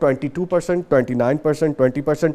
22%, 29%, 20%,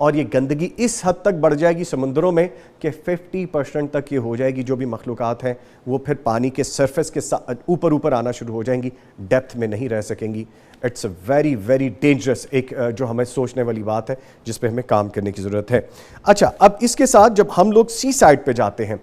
اور یہ گندگی اس حد تک بڑھ جائے گی سمندروں میں کہ 50% تک یہ ہو جائے گی، جو بھی مخلوقات ہیں وہ پھر پانی کے سرفیس کے اوپر آنا شروع ہو جائیں گی، ڈیپتھ میں نہیں رہ سکیں گی. It's a very very dangerous, ایک جو ہمیں سوچنے والی بات ہے جس پہ ہمیں کام کرنے کی ضرورت ہے. اچھا، اب اس کے ساتھ جب ہم لوگ سی سائڈ پہ جاتے ہیں،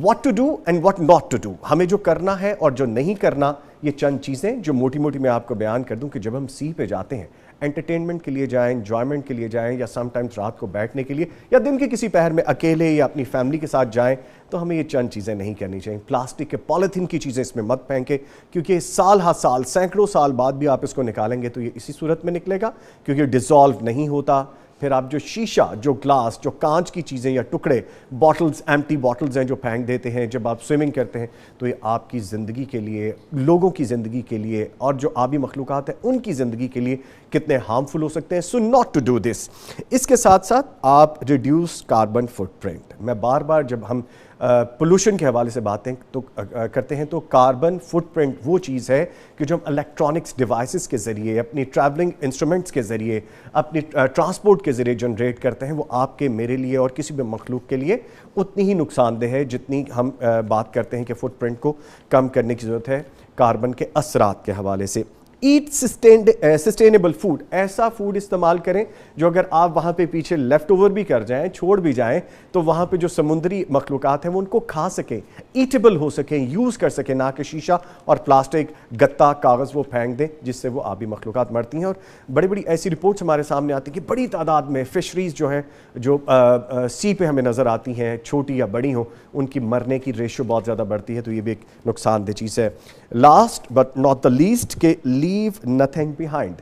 what to do and what not to do، ہمیں جو کرنا ہے اور جو نہیں کرنا، یہ چند چیزیں جو موٹی موٹی میں آپ کو بیان کر دوں کہ جب ہم سی پہ جاتے ہیں، انٹرٹینمنٹ کے لیے جائیں، انجوائمنٹ کے لیے جائیں، یا سم ٹائمز رات کو بیٹھنے کے لیے، یا دن کے کسی پہر میں اکیلے یا اپنی فیملی کے ساتھ جائیں، تو ہمیں یہ چند چیزیں نہیں کرنی چاہیے. پلاسٹک کے پالیتھین کی چیزیں اس میں مت پھینکیں، کیونکہ سال ہا سال، سینکڑوں سال بعد بھی آپ اس کو نکالیں گے تو یہ اسی صورت میں نکلے گا، کیونکہ ڈیزالو نہیں ہوتا. پھر آپ جو شیشہ، جو گلاس، جو کانچ کی چیزیں یا ٹکڑے، باٹلز، ایمٹی باٹلز ہیں جو پھینک دیتے ہیں جب آپ سوئمنگ کرتے ہیں، تو یہ آپ کی زندگی کے لیے، لوگوں کی زندگی کے لیے، اور جو آبی مخلوقات ہیں ان کی زندگی کے لیے کتنے ہارمفل ہو سکتے ہیں. So not to do this. اس کے ساتھ ساتھ آپ ریڈیوس کاربن فٹ پرنٹ. میں بار بار جب ہم پولوشن کے حوالے سے باتیں تو کرتے ہیں تو کاربن فٹ پرنٹ وہ چیز ہے کہ جو ہم الیکٹرانکس ڈیوائسز کے ذریعے، اپنی ٹریولنگ انسٹرومنٹس کے ذریعے، اپنی ٹرانسپورٹ کے ذریعے جنریٹ کرتے ہیں، وہ آپ کے، میرے لیے اور کسی بھی مخلوق کے لیے اتنی ہی نقصان دہ ہے جتنی ہم بات کرتے ہیں کہ فٹ پرنٹ کو کم کرنے کی ضرورت ہے کاربن کے اثرات کے حوالے سے. Eat sustainable food. ایسا فوڈ استعمال کریں جو اگر آپ وہاں پہ پیچھے لیفٹ اوور بھی کر جائیں، چھوڑ بھی جائیں، تو وہاں پہ جو سمندری مخلوقات ہیں وہ ان کو کھا سکیں، ایٹیبل ہو سکیں، یوز کر سکیں، نہ کہ شیشہ اور پلاسٹک، گتا، کاغذ وہ پھینک دیں جس سے وہ آبی مخلوقات مرتی ہیں. اور بڑی بڑی ایسی رپورٹس ہمارے سامنے آتی ہیں کہ بڑی تعداد میں فشریز جو ہیں، جو سی پہ ہمیں نظر آتی ہیں، چھوٹی یا بڑی ہوں، ان کی مرنے کی ریشو بہت زیادہ بڑھتی ہے. تو یہ بھی ایک نقصان دہ چیز ہے. Last but not the least کہ لیو نتھنگ بیہائنڈ.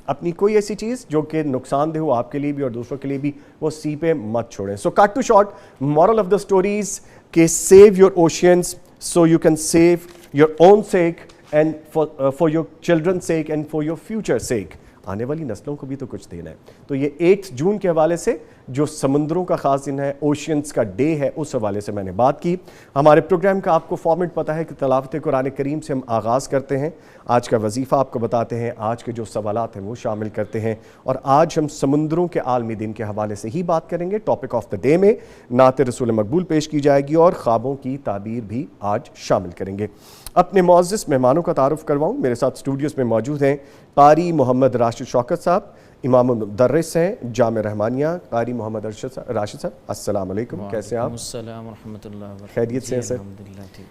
اپنی کوئی ایسی چیز جو کہ نقصان دہ ہو آپ کے لیے بھی اور دوسروں کے لیے بھی، وہ سی پہ مت چھوڑیں. So cut to short, moral of the stories کہ save your oceans so you can save your own sake and for your children sake and for your future sake. آنے والی نسلوں کو بھی تو کچھ دینا ہے. تو یہ 8 جون کے حوالے سے جو سمندروں کا خاص دن ہے، اوشینز کا ڈے ہے، اس حوالے سے میں نے بات کی. ہمارے پروگرام کا آپ کو فارمیٹ پتہ ہے کہ تلاوت قرآن کریم سے ہم آغاز کرتے ہیں. آج کا وظیفہ آپ کو بتاتے ہیں، آج کے جو سوالات ہیں وہ شامل کرتے ہیں، اور آج ہم سمندروں کے عالمی دن کے حوالے سے ہی بات کریں گے. ٹاپک آف دا ڈے میں نعت رسول مقبول پیش کی جائے گی اور خوابوں کی تعبیر بھی آج شامل کریں گے. اپنے معزز مہمانوں کا تعارف کرواؤں. میرے ساتھ اسٹوڈیوز میں موجود ہیں قاری محمد راشد شوکت صاحب، امام المدرس ہیں جامع رحمانیہ. قاری محمد راشد صاحب، السلام علیکم، کیسے ہیں آپ؟ السلام ورحمۃ اللہ وبرکاتہ. خیریت سے ہیں سر؟ الحمدللہ ٹھیک.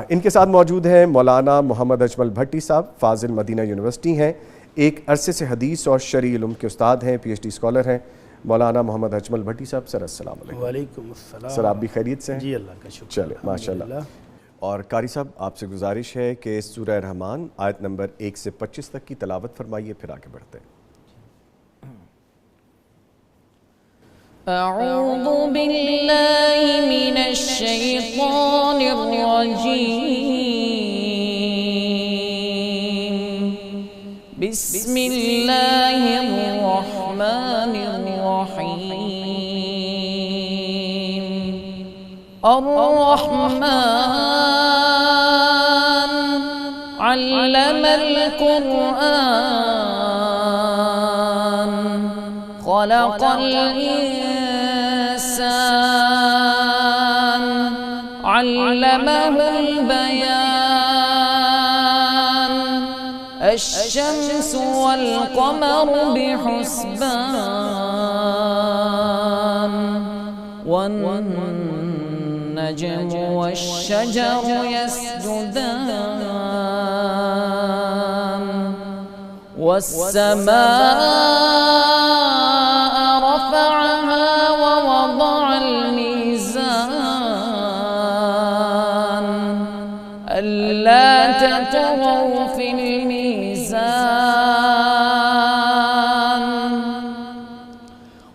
ان کے ساتھ موجود ہیں مولانا محمد اجمل بھٹی صاحب، فاضل مدینہ یونیورسٹی ہیں، ایک عرصے سے حدیث اور شرعی علوم کے استاد ہیں، پی ایچ ڈی اسکالر ہیں. مولانا محمد اجمل بھٹی صاحب، سر السلام علیکم. وعلیکم السلام. سر آپ بھی خیریت سے ہیں؟ جی اللہ کا شکر. چلے ماشاء اللہ. اور قاری صاحب آپ سے گزارش ہے کہ سورہ رحمان آیت نمبر 1 سے 25 تک کی تلاوت فرمائیے، پھر آگے بڑھتے ہیں. اعوذ باللہ من الشیطان الرجیم. بسم اللہ الرحمن الرحیم. الرحمن علم القرآن خلق الإنسان علمه البيان. الشمس والقمر بحسبان والنجم والشجر يسجدان. والسماء رفعها ووضع الميزان ألا تطغوا في الميزان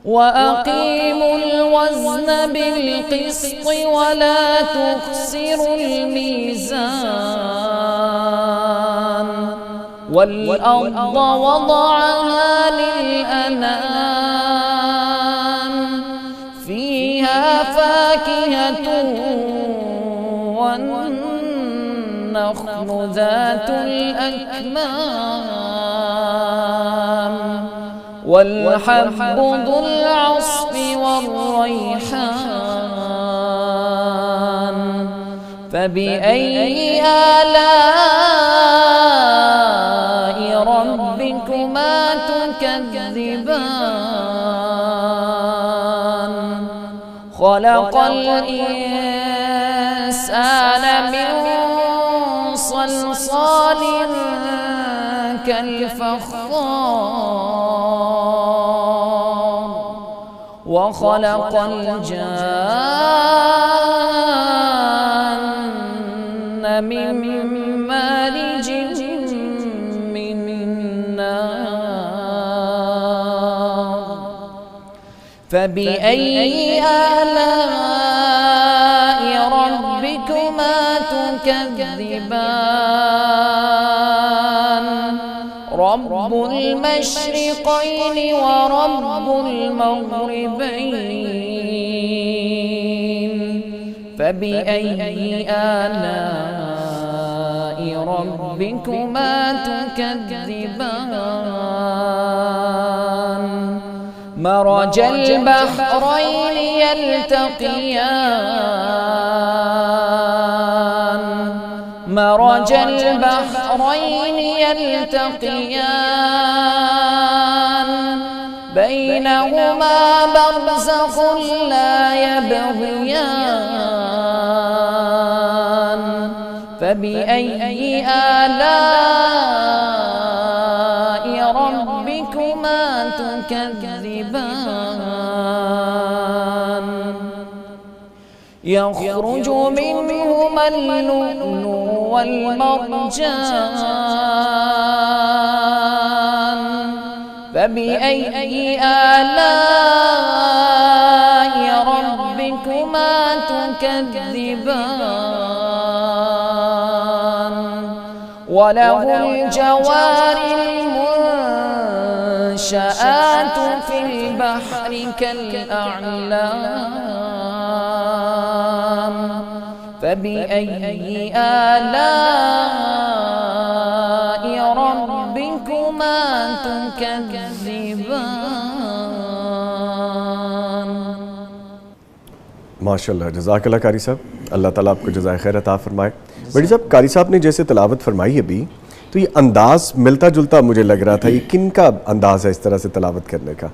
وأقيموا الوزن بالقسط ولا تخسروا الميزان. والأرض وضعها للأنام فيها فاكهة والنخل ذات الأكمام والحب ذو العصف والريحان فبأي آلاء ربكما تكذبان خلق الإنسان من صلصال كالفخار وخلق الجان من مارج من نار فبأي آلاء ربكما تكذبان رب المشرقين ورب المغربين فبأي آلاء ربكما تكذبان مرج البحرين يلتقيان مرج البحرين يلتقيان بينهما برزخ لا يبغيان فبأي آلاء ربكما تكذبان يخرج منهما اللؤلؤ والمرجان فبأي آلاء ربكما تكذبان وله الجوار المنشآت في البحر كالأعلام فبأي آلاء ربكما تكذبان ماشاءاللہ، جزاک اللہ قاری صاحب، اللہ تعالیٰ آپ کو جزائے خیر عطا فرمائے۔ بڑی صاحب، قاری صاحب نے جیسے تلاوت فرمائی ابھی، تو یہ انداز ملتا جلتا مجھے لگ رہا تھا، یہ کن کا انداز ہے اس طرح سے تلاوت کرنے کا؟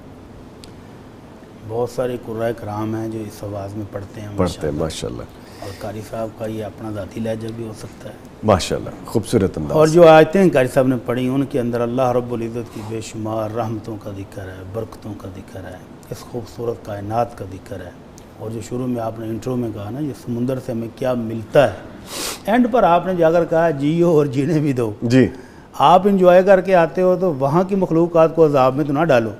بہت سارے قرائے کرام ہیں جو اس آواز میں پڑھتے ہیں ماشاءاللہ، اور قاری صاحب کا یہ اپنا ذاتی لہجہ بھی ہو سکتا ہے ماشاءاللہ، خوبصورت انداز۔ اور جو آیتیں قاری صاحب نے پڑھی ان کے اندر اللہ رب العزت کی بے شمار رحمتوں کا ذکر ہے، برکتوں کا ذکر ہے، اس خوبصورت کائنات کا ذکر ہے۔ اور جو شروع میں آپ نے انٹرو میں کہا نا، یہ سمندر سے ہمیں کیا ملتا ہے، اینڈ پر آپ نے جا کر کہا جیو اور جینے بھی دو۔ جی، آپ انجوائے کر کے آتے ہو تو وہاں کی مخلوقات کو عذاب میں تو نہ ڈالو۔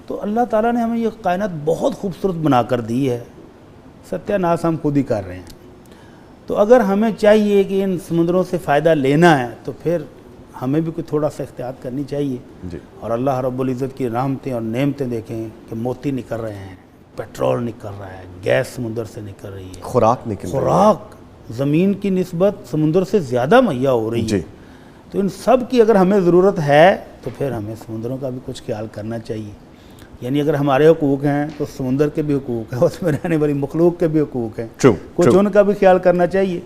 تو اللہ تعالیٰ نے ہمیں یہ کائنات بہت خوبصورت بنا کر دی ہے، ستیہ ناس ہم خود ہی کر رہے ہیں۔ تو اگر ہمیں چاہیے کہ ان سمندروں سے فائدہ لینا ہے تو پھر ہمیں بھی کوئی تھوڑا سا احتیاط کرنی چاہیے۔ اور اللہ رب العزت کی رحمتیں اور نعمتیں دیکھیں کہ موتی نکل رہے ہیں، پیٹرول نکل رہا ہے، گیس سمندر سے نکل رہی ہے، خوراک نکل رہی ہے، خوراک زمین کی نسبت سمندر سے زیادہ مہیا ہو رہی ہے۔ تو ان سب کی اگر ہمیں ضرورت ہے تو پھر ہمیں سمندروں کا بھی کچھ خیال کرنا چاہیے۔ یعنی اگر ہمارے حقوق ہیں تو سمندر کے بھی حقوق ہیں، اس میں رہنے والی مخلوق کے بھی حقوق ہیں، کچھ ان کا بھی خیال کرنا چاہیے۔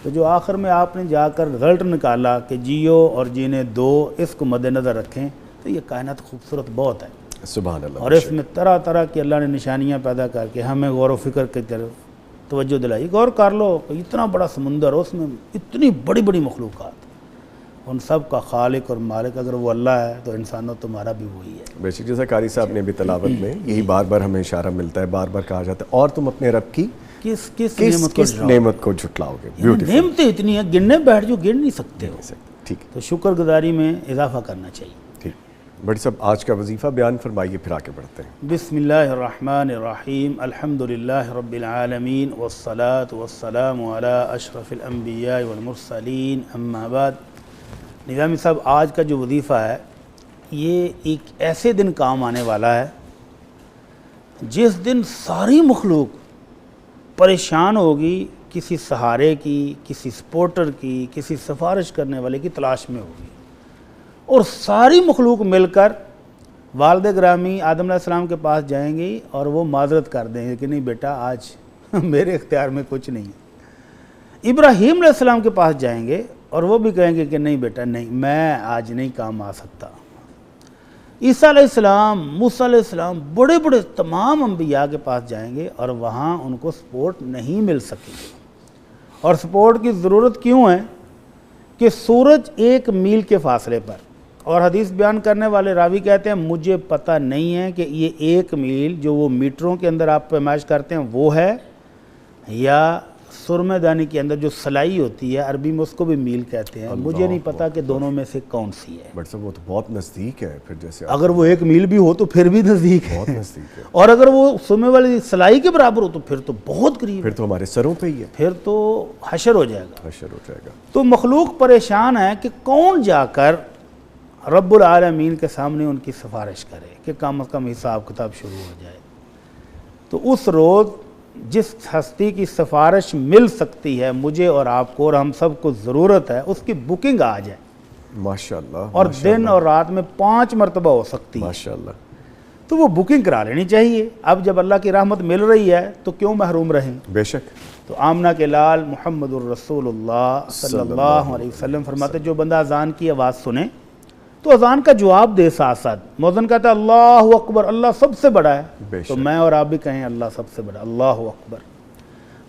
تو جو آخر میں آپ نے جا کر رزلٹ نکالا کہ جیو اور جینے دو، اس کو مد نظر رکھیں، تو یہ کائنات خوبصورت بہت ہے، سبحان اللہ۔ اور اس میں طرح طرح کی اللہ نے نشانیاں پیدا کر کے ہمیں غور و فکر کی طرف توجہ دلائی۔ غور کر لو کہ اتنا بڑا سمندر، اس میں اتنی بڑی بڑی مخلوقات، ان سب کا خالق اور مالک اگر وہ اللہ ہے تو انسانوں تمہارا بھی وہی ہے۔ بے شک، جیسا قاری صاحب نے بھی تلاوت میں یہی بار بار ہمیں اشارہ ملتا ہے، بار بار کہا جاتا ہے، اور تم اپنے رب کی کس نعمت کو جھٹلاؤ گے۔ نعمتیں اتنی ہیں، گننے بیٹھ جو گن نہیں سکتے ہو۔ ٹھیک، تو شکر گزاری میں اضافہ کرنا چاہیے۔ ٹھیک، بڑی صاحب آج کا وظیفہ بیان فرمائیے، پھر آگے بڑھتے ہیں۔ بسم اللہ الرحمن الرحیم، الحمدللہ رب العالمین، والصلاة والسلام علی اشرف الانبیاء والمرسلین، اما بعد۔ نظامی صاحب، آج کا جو وظیفہ ہے یہ ایک ایسے دن کام آنے والا ہے جس دن ساری مخلوق پریشان ہوگی، کسی سہارے کی، کسی سپورٹر کی، کسی سفارش کرنے والے کی تلاش میں ہوگی، اور ساری مخلوق مل کر والد گرامی آدم علیہ السلام کے پاس جائیں گی اور وہ معذرت کر دیں گے کہ نہیں بیٹا آج میرے اختیار میں کچھ نہیں ہے۔ ابراہیم علیہ السلام کے پاس جائیں گے اور وہ بھی کہیں گے کہ نہیں بیٹا نہیں، میں آج نہیں کام آ سکتا۔ عیسیٰ علیہ السلام، موسیٰ علیہ السلام، بڑے بڑے تمام انبیاء کے پاس جائیں گے اور وہاں ان کو سپورٹ نہیں مل سکے گی۔ اور سپورٹ کی ضرورت کیوں ہے کہ سورج 1 میل کے فاصلے پر، اور حدیث بیان کرنے والے راوی کہتے ہیں مجھے پتہ نہیں ہے کہ یہ 1 میل جو وہ میٹروں کے اندر آپ پیمائش کرتے ہیں وہ ہے یا سرمہ دانی کے اندر جو سلائی ہوتی ہے عربی میں اس کو بھی میل کہتے ہیں، مجھے نہیں پتا کہ دونوں میں سے کون سی ہے۔ بٹ صاحب وہ تو بہت نزدیک ہے، پھر جیسے اگر وہ 1 میل بھی ہو تو پھر بھی نزدیک ہے، بہت نزدیک ہے، اور اگر وہ سرمے والی سلائی کے برابر ہو تو پھر تو بہت قریب پھر ہے، تو ہمارے سروں پہ ہی ہے، پھر تو حشر ہو جائے گا۔ حشر ہو جائے گا۔ تو مخلوق پریشان ہے کہ کون جا کر رب العالمین کے سامنے ان کی سفارش کرے کہ کم از کم حساب کتاب شروع ہو جائے۔ تو اس روز جس ہستی کی سفارش مل سکتی ہے مجھے اور آپ کو اور ہم سب کو ضرورت ہے، اس کی بکنگ آ جائے، ماشاءاللہ، اور دن اور رات میں 5 مرتبہ ہو سکتی ہے، ماشاءاللہ، تو وہ بکنگ کرا لینی چاہیے۔ اب جب اللہ کی رحمت مل رہی ہے تو کیوں محروم رہیں؟ بے شک۔ تو آمنہ کے لال محمد الرسول اللہ صلی اللہ علیہ وسلم فرماتے جو بندہ اذان کی آواز سنے تو اذان کا جواب دے ساتھ ساتھ، مؤذن کہتا ہے اللہ اکبر، اللہ سب سے بڑا ہے، بے تو شک۔ میں اور آپ بھی کہیں اللہ سب سے بڑا، اللہ اکبر۔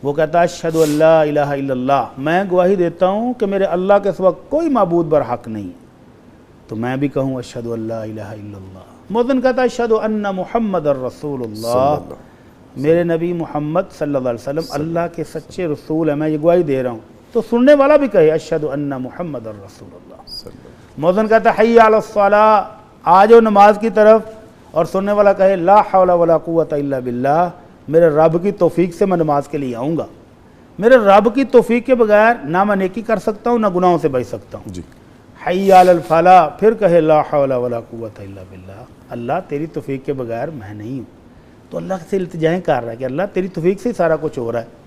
وہ کہتا ہے اشہد ان لا الہ الا اللہ، میں گواہی دیتا ہوں کہ میرے اللہ کے سوا کوئی معبود برحق نہیں ہے، تو میں بھی کہوں اشہد ان لا الہ الا اللہ۔ مؤذن کہتا ہے اشہد ان محمد الرسول اللہ، میرے نبی محمد صلی اللہ علیہ وسلم اللہ کے سچے رسول ہیں، میں یہ گواہی دے رہا ہوں، تو سننے والا بھی کہے اشہد ان محمد الرسول اللہ۔ مؤذن کہتا ہے حی علی الصلاۃ، آ جاؤ نماز کی طرف، اور سننے والا کہے لا حول ولا قوت الا باللہ، میرے رب کی توفیق سے میں نماز کے لیے آؤں گا، میرے رب کی توفیق کے بغیر نہ میں نیکی کر سکتا ہوں نہ گناہوں سے بچ سکتا ہوں۔ جی۔ حی علی الفلاح، پھر کہے لا حول ولا قوت الا باللہ، اللہ تیری توفیق کے بغیر میں نہیں ہوں، تو اللہ سے التجائیں کر رہا ہے کہ اللہ تیری توفیق سے ہی سارا کچھ ہو رہا ہے۔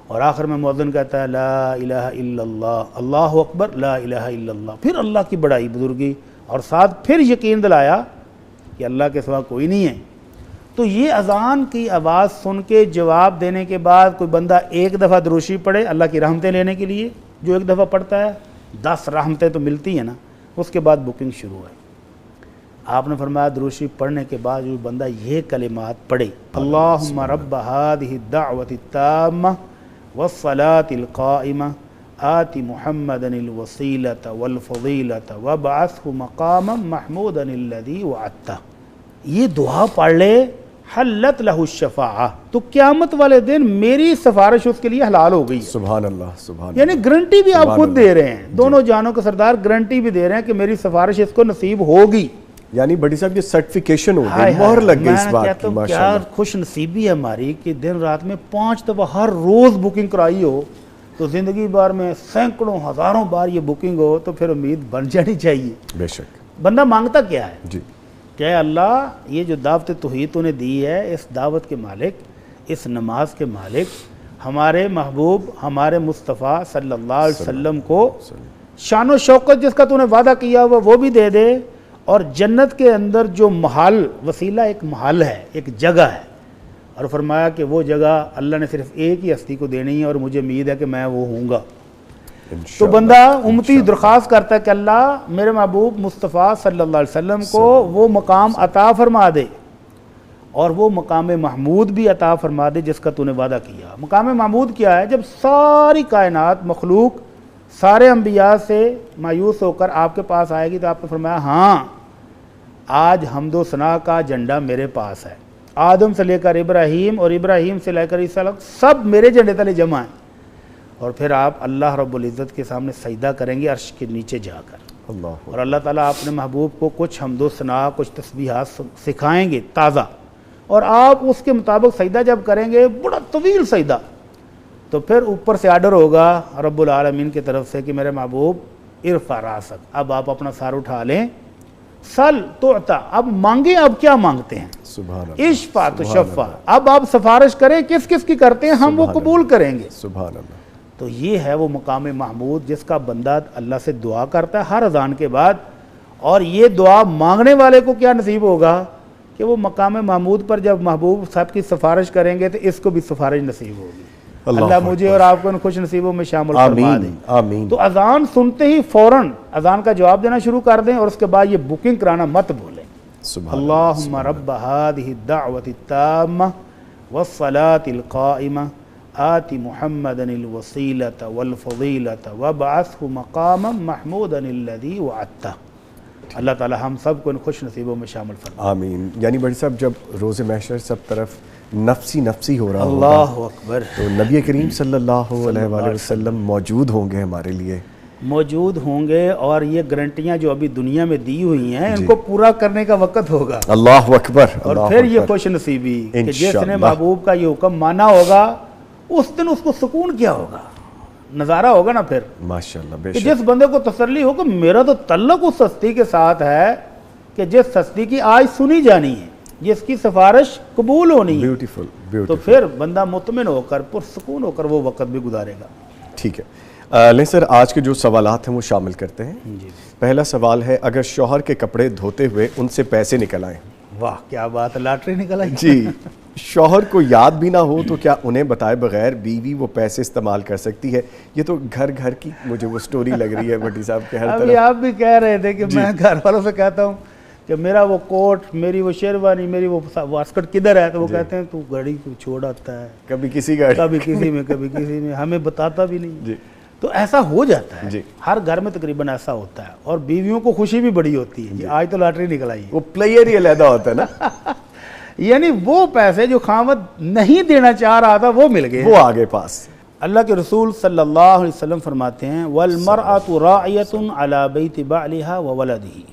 اور آخر میں مؤذن کہتا ہے لا الہ الا اللہ، اللہ اکبر، لا الہ الا اللہ، پھر اللہ کی بڑائی بزرگی، اور ساتھ پھر یقین دلایا کہ اللہ کے سوا کوئی نہیں ہے۔ تو یہ اذان کی آواز سن کے جواب دینے کے بعد کوئی بندہ 1 دفعہ دروشی پڑھے اللہ کی رحمتیں لینے کے لیے، جو 1 دفعہ پڑھتا ہے 10 رحمتیں تو ملتی ہیں نا، اس کے بعد بکنگ شروع ہے۔ آپ نے فرمایا دروشی پڑھنے کے بعد جو بندہ یہ کلمات پڑھے اللہم رب هذه الدعوة التامة والصلاة القائمة آت محمدا الوسیلة والفضیلة وابعثه مقاما محمودا الذی وعدتہ، یہ دعا پڑھ لے حلت لہ الشفاعہ، تو قیامت والے دن میری سفارش اس کے لیے حلال ہو گئی ہے۔ سبحان اللہ، سبحان یعنی گارنٹی بھی آپ خود دے رہے ہیں، دونوں جانوں کے سردار گارنٹی بھی دے رہے ہیں کہ میری سفارش اس کو نصیب ہوگی۔ یعنی بڑی صاحب یہ سرٹیفیکیشن ہو گئی، مہر لگ گئی اس بات کی، کیا ماشاءاللہ۔ خوش نصیبی ہے ہماری کہ دن رات میں 5 دفعہ ہر روز بکنگ کرائی ہو، تو زندگی بھر میں سینکڑوں ہزاروں بار یہ بکنگ ہو تو پھر امید بن جانی چاہیے۔ بے شک۔ بندہ مانگتا کیا ہے جی۔ کہ اللہ یہ جو دعوت توحید تو نے دی ہے، اس دعوت کے مالک، اس نماز کے مالک، ہمارے محبوب ہمارے مصطفیٰ صلی اللہ علیہ وسلم کو شان و شوکت جس کا تو نے وعدہ کیا ہوا وہ بھی دے دے، اور جنت کے اندر جو محل، وسیلہ ایک محل ہے، ایک جگہ ہے، اور فرمایا کہ وہ جگہ اللہ نے صرف ایک ہی ہستی کو دینی ہے اور مجھے امید ہے کہ میں وہ ہوں گا۔ تو بندہ امتی درخواست کرتا ہے کہ اللہ میرے محبوب مصطفیٰ صلی اللہ علیہ وسلم کو وہ مقام عطا فرما دے، اور وہ مقام محمود بھی عطا فرما دے جس کا تو نے وعدہ کیا۔ مقام محمود کیا ہے؟ جب ساری کائنات مخلوق سارے انبیاء سے مایوس ہو کر آپ کے پاس آئے گی تو آپ نے فرمایا ہاں آج حمد و ثنا کا جھنڈا میرے پاس ہے، آدم سے لے کر ابراہیم اور ابراہیم سے لے کر عیسیٰ سب میرے جھنڈے تلے جمع ہیں، اور پھر آپ اللہ رب العزت کے سامنے سجدہ کریں گے عرش کے نیچے جا کر، اور اللہ تعالیٰ اپنے محبوب کو کچھ حمد و ثنا کچھ تسبیحات سکھائیں گے تازہ، اور آپ اس کے مطابق سجدہ جب کریں گے بڑا طویل سجدہ، تو پھر اوپر سے آرڈر ہوگا رب العالمین کی طرف سے کہ میرے محبوب ارفع راسک، اب آپ اپنا سار اٹھا لیں، سل تعطا، اب مانگیں، اب کیا مانگتے ہیں، سبحان اللہ، اشفع تشفع، اب آپ سفارش کریں، کس کس کی کرتے ہیں ہم وہ قبول کریں گے۔ سبحان اللہ۔ تو یہ ہے وہ مقام محمود جس کا بندہ اللہ سے دعا کرتا ہے ہر اذان کے بعد، اور یہ دعا مانگنے والے کو کیا نصیب ہوگا کہ وہ مقام محمود پر جب محبوب صاحب کی سفارش کریں گے تو اس کو بھی سفارش نصیب ہوگی. اللہ مجھے اور آپ کو ان خوش نصیبوں میں شامل فرما دے. آمین. تو اذان سنتے ہی فوراً اذان کا جواب دینا شروع کر دیں اور اس کے بعد یہ بکنگ کرانا مت بھولیں. اللہم رب هذه الدعوة التامة والصلاة القائمة آت محمدا الوسيلة والفضيلة وابعثه مقاما محمودا الذي وعدته. اللہ تعالی ہم سب کو ان خوش نصیبوں میں شامل فرمائے. آمین. یعنی بھائی صاحب جب روز محشر سب طرف نفسی نفسی ہو رہا اللہ ہوگا اکبر تو نبی کریم صلی اللہ علیہ وآلہ وسلم موجود ہوں گے ہمارے لیے. موجود ہوں گے اور یہ گارنٹیاں جو ابھی دنیا میں دی ہوئی ہیں ان کو پورا کرنے کا وقت ہوگا. اللہ اکبر. اور پھر یہ خوش نصیبی کہ جس نے محبوب کا یہ حکم مانا ہوگا اس دن اس کو سکون کیا ہوگا, نظارہ ہوگا نا پھر ماشاءاللہ. بے کہ شک جس بندے کو تسلی ہو کہ میرا تو تعلق اس ہستی کے ساتھ ہے کہ جس ہستی کی آج سنی جانی ہے, جس کی سفارش قبول ہونی ہے, بیوٹیفل تو بیوٹیفل. پھر بندہ مطمئن ہو کر پرسکون ہو کر وہ وقت بھی گزارے گا. ٹھیک ہے. لیں سر آج کے جو سوالات ہیں وہ شامل کرتے ہیں. جی پہلا سوال ہے اگر شوہر کے کپڑے دھوتے ہوئے ان سے پیسے نکل آئیں. واہ کیا بات ہے, لاٹری نکل آئی. جی. شوہر کو یاد بھی نہ ہو تو کیا انہیں بتائے بغیر بیوی وہ پیسے استعمال کر سکتی ہے؟ یہ تو گھر گھر کی مجھے وہ سٹوری لگ رہی ہے بھٹی صاحب کے ہر ابھی طرف. آپ بھی کہہ رہے تھے کہ میں گھر والوں سے کہتا ہوں کہ میرا وہ کوٹ, میری وہ شیروانی, میری وہ واسکٹ کدھر ہے, تو وہ کہتے ہیں تو گاڑی کو چھوڑ آتا ہے, کبھی کسی گاڑی کبھی کسی میں کبھی کسی میں, ہمیں بتاتا بھی نہیں. جی. تو ایسا ہو جاتا ہے جی. ہر گھر میں تقریباً ایسا ہوتا ہے اور بیویوں کو خوشی بھی بڑی ہوتی ہے. آج تو لاٹری نکل آئی ہے. وہ پلیئر ہی علیحدہ ہوتا ہے نا. یعنی وہ پیسے جو خاوند نہیں دینا چاہ رہا تھا وہ مل گئے, وہ آگے پاس. اللہ کے رسول صلی اللہ علیہ وسلم فرماتے ہیں وَالْمَرْأَةُ رَاعِيَةٌ عَلَى بَيْتِ بَعْلِهَا وَوَلَدِهِ,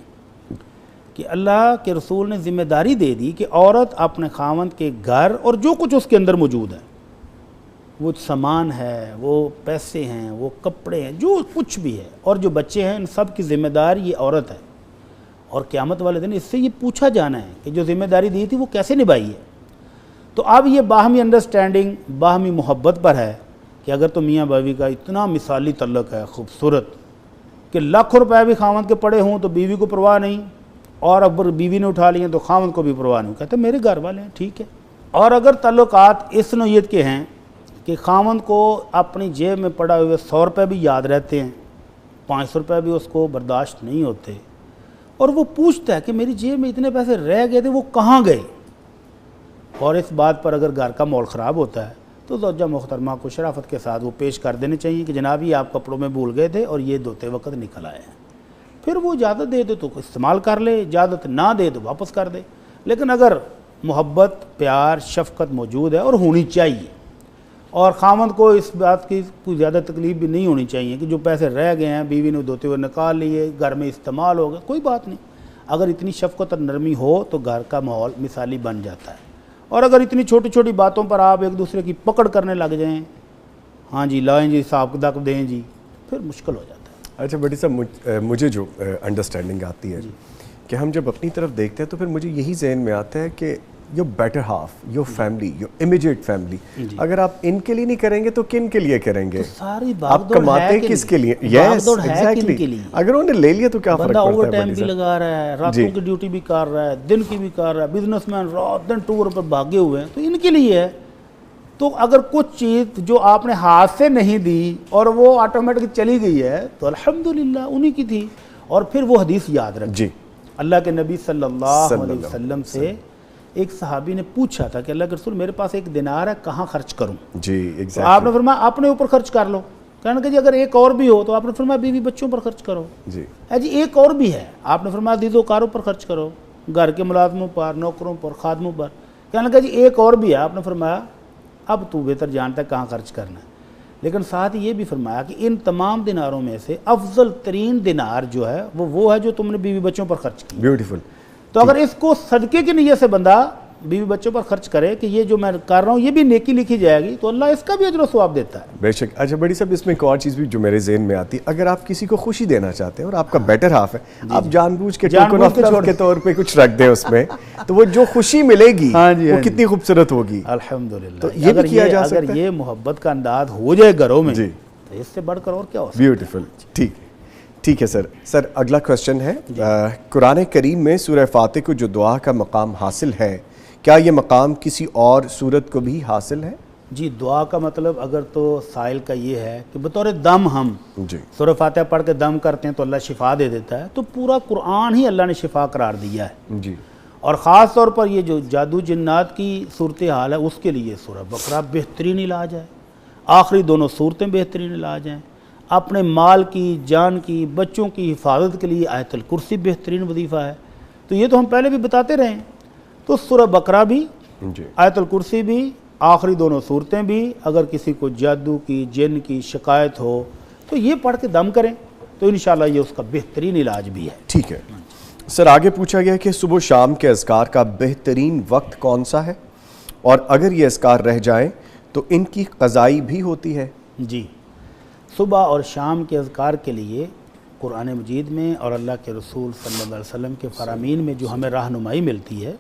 کہ اللہ کے رسول نے ذمہ داری دے دی کہ عورت اپنے خاوند کے گھر اور جو کچھ اس کے اندر موجود ہے, وہ سامان ہے, وہ پیسے ہیں, وہ کپڑے ہیں, جو کچھ بھی ہے, اور جو بچے ہیں, ان سب کی ذمہ دار یہ عورت ہے. اور قیامت والے دن اس سے یہ پوچھا جانا ہے کہ جو ذمہ داری دی تھی وہ کیسے نبھائی ہے. تو اب یہ باہمی انڈرسٹینڈنگ, باہمی محبت پر ہے کہ اگر تو میاں بیوی کا اتنا مثالی تعلق ہے خوبصورت کہ لاکھوں روپے بھی خاوند کے پڑے ہوں تو بیوی کو پرواہ نہیں, اور اگر بیوی نے اٹھا لیے تو خاوند کو بھی پرواہ نہیں, کہتے میرے گھر والے ہیں ٹھیک ہے. اور اگر تعلقات اس نوعیت کے ہیں کہ خاوند کو اپنی جیب میں پڑا ہوئے 100 روپے بھی یاد رہتے ہیں, 500 روپے بھی اس کو برداشت نہیں ہوتے, اور وہ پوچھتا ہے کہ میری جیب میں اتنے پیسے رہ گئے تھے وہ کہاں گئے, اور اس بات پر اگر گھر کا ماحول خراب ہوتا ہے تو زوجہ محترمہ کو شرافت کے ساتھ وہ پیش کر دینے چاہیے کہ جناب یہ آپ کپڑوں میں بھول گئے تھے اور یہ دھوتے وقت نکل آئے ہیں. پھر وہ اجازت دے دے تو استعمال کر لے, اجازت نہ دے تو واپس کر دے. لیکن اگر محبت, پیار, شفقت موجود ہے اور ہونی چاہیے, اور خاوند کو اس بات کی کوئی زیادہ تکلیف بھی نہیں ہونی چاہیے کہ جو پیسے رہ گئے ہیں بیوی نے دھوتے ہوئے نکال لیے, گھر میں استعمال ہو گئے, کوئی بات نہیں. اگر اتنی شفقت اور نرمی ہو تو گھر کا ماحول مثالی بن جاتا ہے. اور اگر اتنی چھوٹی چھوٹی باتوں پر آپ ایک دوسرے کی پکڑ کرنے لگ جائیں, ہاں جی لائیں جی حساب کتاب دیں جی, پھر مشکل ہو جاتا ہے. اچھا بھٹی صاحب مجھے جو انڈرسٹینڈنگ آتی ہے کہ ہم جب اپنی طرف دیکھتے ہیں تو پھر مجھے یہی ذہن میں آتا ہے کہ your better half, your family, your immediate family, اگر آپ ان کے لیے نہیں کریں گے تو کن کے لیے کریں گے؟ ساری آپ کماتے کس کے لیے؟ Yes exactly. اگر انہوں نے لے لیا تو کیا فرق بندہ پڑتا ہے؟ اوور ٹائم بھی لگا رہا ہے, راتوں کی ڈیوٹی بھی کر رہا ہے, دن کی بھی کر رہا ہے, بزنس مین رات دن ٹور پر بھاگے ہوئے ہیں, تو ان کے لیے ہے. تو اگر کچھ چیز جو آپ نے ہاتھ سے نہیں دی اور وہ آٹومیٹک چلی گئی ہے تو الحمدللہ انہی کی تھی. اور پھر وہ حدیث یاد رکھ جی. اللہ کے نبی صلی اللہ علیہ وسلم سے ایک صحابی نے پوچھا تھا کہ اللہ کے رسول میرے پاس ایک دینار ہے, کہاں خرچ کروں؟ جی تو آپ نے فرمایا اپنے اوپر خرچ کر لو. کہنے کہ جی اگر ایک اور بھی ہو تو آپ نے فرمایا بیوی بچوں پر خرچ کرو. جی جی ایک اور بھی ہے, آپ نے فرمایا عزیز و کاروں پر خرچ کرو, گھر کے ملازموں پر, نوکروں پر, خادموں پر. کہنے لگا جی ایک اور بھی ہے, آپ نے فرمایا اب تو بہتر جانتا ہے کہاں خرچ کرنا ہے. لیکن ساتھ یہ بھی فرمایا کہ ان تمام دیناروں میں سے افضل ترین دینار جو ہے وہ ہے جو تم نے بیوی بچوں پر خرچ کی. بیوٹیفل. تو اگر اس کو صدقے کی نیت سے بندہ بیوی بچوں پر خرچ کرے کہ یہ جو میں کر رہا ہوں یہ بھی نیکی لکھی جائے گی, تو اللہ اس کا بھی اجر و ثواب دیتا ہے. بے شک. اچھا بڑی صاحب اس میں ایک اور چیز بھی جو میرے ذہن میں آتی ہے, اگر آپ کسی کو خوشی دینا چاہتے ہیں اور آپ کا بیٹر ہاف ہے, آپ جان بوجھ کے ٹوکن آف لو کے طور پہ کچھ رکھ دیں اس میں, تو وہ جو خوشی ملے گی وہ کتنی خوبصورت ہوگی. الحمدللہ. تو یہ بھی کیا جا سکتا ہے. اگر یہ محبت کا انداز ہو جائے گھروں میں تو اس سے بڑھ کر اور کیا ہو سکتا ہے. بیوٹیفل. ٹھیک. ٹھیک ہے سر اگلا کوشچن ہے قرآن کریم میں سورہ فاتح کو جو دعا کا مقام حاصل ہے کیا یہ مقام کسی اور سورت کو بھی حاصل ہے؟ جی دعا کا مطلب اگر تو سائل کا یہ ہے کہ بطور دم ہم سورہ فاتحہ پڑھ کے دم کرتے ہیں تو اللہ شفا دے دیتا ہے، تو پورا قرآن ہی اللہ نے شفا قرار دیا ہے جی، اور خاص طور پر یہ جو جادو جنات کی صورتحال ہے اس کے لیے سورہ بقرہ بہترین علاج ہے، آخری دونوں صورتیں بہترین علاج ہیں، اپنے مال کی، جان کی، بچوں کی حفاظت کے لیے آیت الکرسی بہترین وظیفہ ہے، تو یہ تو ہم پہلے بھی بتاتے رہے ہیں۔ تو سورہ بقرہ بھی، آیت الکرسی بھی، آخری دونوں صورتیں بھی، اگر کسی کو جادو کی، جن کی شکایت ہو تو یہ پڑھ کے دم کریں تو انشاءاللہ یہ اس کا بہترین علاج بھی ہے۔ ٹھیک ہے سر، آگے پوچھا گیا کہ صبح و شام کے اذکار کا بہترین وقت کون سا ہے، اور اگر یہ اذکار رہ جائیں تو ان کی قضائی بھی ہوتی ہے؟ جی، صبح اور شام کے اذکار کے لیے قرآن مجید میں اور اللہ کے رسول صلی اللہ علیہ وسلم کے فرامین میں جو ہمیں رہنمائی ملتی ہے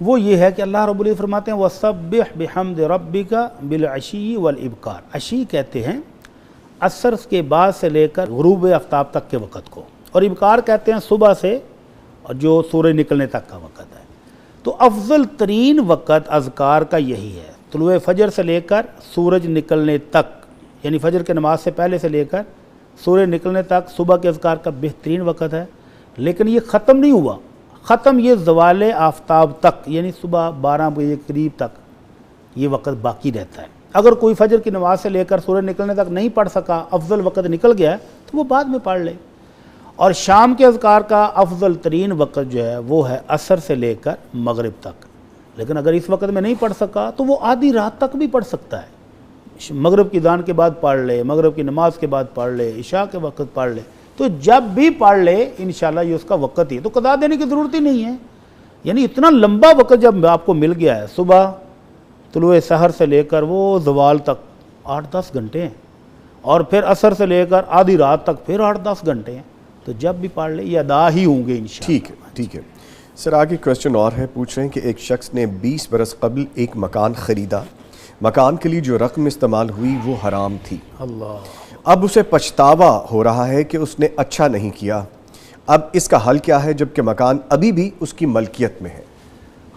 وہ یہ ہے کہ اللہ رب العزت فرماتے ہیں وَسَبِّحْ بِحَمْدِ رَبِّكَ بِالْعَشِيِّ وَالْإِبْكَارِ۔ عشی کہتے ہیں عصر کے بعد سے لے کر غروب آفتاب تک کے وقت کو، اور ابکار کہتے ہیں صبح سے جو سورج نکلنے تک کا وقت ہے۔ تو افضل ترین وقت اذکار کا یہی ہے، طلوع فجر سے لے کر سورج نکلنے تک، یعنی فجر کے نماز سے پہلے سے لے کر سورج نکلنے تک صبح کے اذکار کا بہترین وقت ہے۔ لیکن یہ ختم نہیں ہوا، ختم یہ زوال آفتاب تک، یعنی صبح 12 بجے قریب تک یہ وقت باقی رہتا ہے۔ اگر کوئی فجر کی نماز سے لے کر سورج نکلنے تک نہیں پڑھ سکا، افضل وقت نکل گیا ہے تو وہ بعد میں پڑھ لے۔ اور شام کے اذکار کا افضل ترین وقت جو ہے وہ ہے عصر سے لے کر مغرب تک، لیکن اگر اس وقت میں نہیں پڑھ سکا تو وہ آدھی رات تک بھی پڑھ سکتا ہے، مغرب کی اذان کے بعد پڑھ لے، مغرب کی نماز کے بعد پڑھ لے، عشاء کے وقت پڑھ لے، تو جب بھی پڑھ لے انشاءاللہ یہ اس کا وقت ہی ہے، تو قضا دینے کی ضرورت ہی نہیں ہے۔ یعنی اتنا لمبا وقت جب آپ کو مل گیا ہے، صبح طلوع سحر سے لے کر وہ زوال تک 8-10 گھنٹے ہیں، اور پھر عصر سے لے کر آدھی رات تک پھر 8-10 گھنٹے ہیں، تو جب بھی پڑھ لے یہ ادا ہی ہوں گے انشاءاللہ۔ ٹھیک ہے سر، آگے کوشچن اور ہے، پوچھ رہے ہیں کہ ایک شخص نے 20 برس قبل ایک مکان خریدا، مکان کے لیے جو رقم استعمال ہوئی وہ حرام تھی، اب اسے پچھتاوا ہو رہا ہے کہ اس نے اچھا نہیں کیا، اب اس کا حل کیا ہے جبکہ مکان ابھی بھی اس کی ملکیت میں ہے؟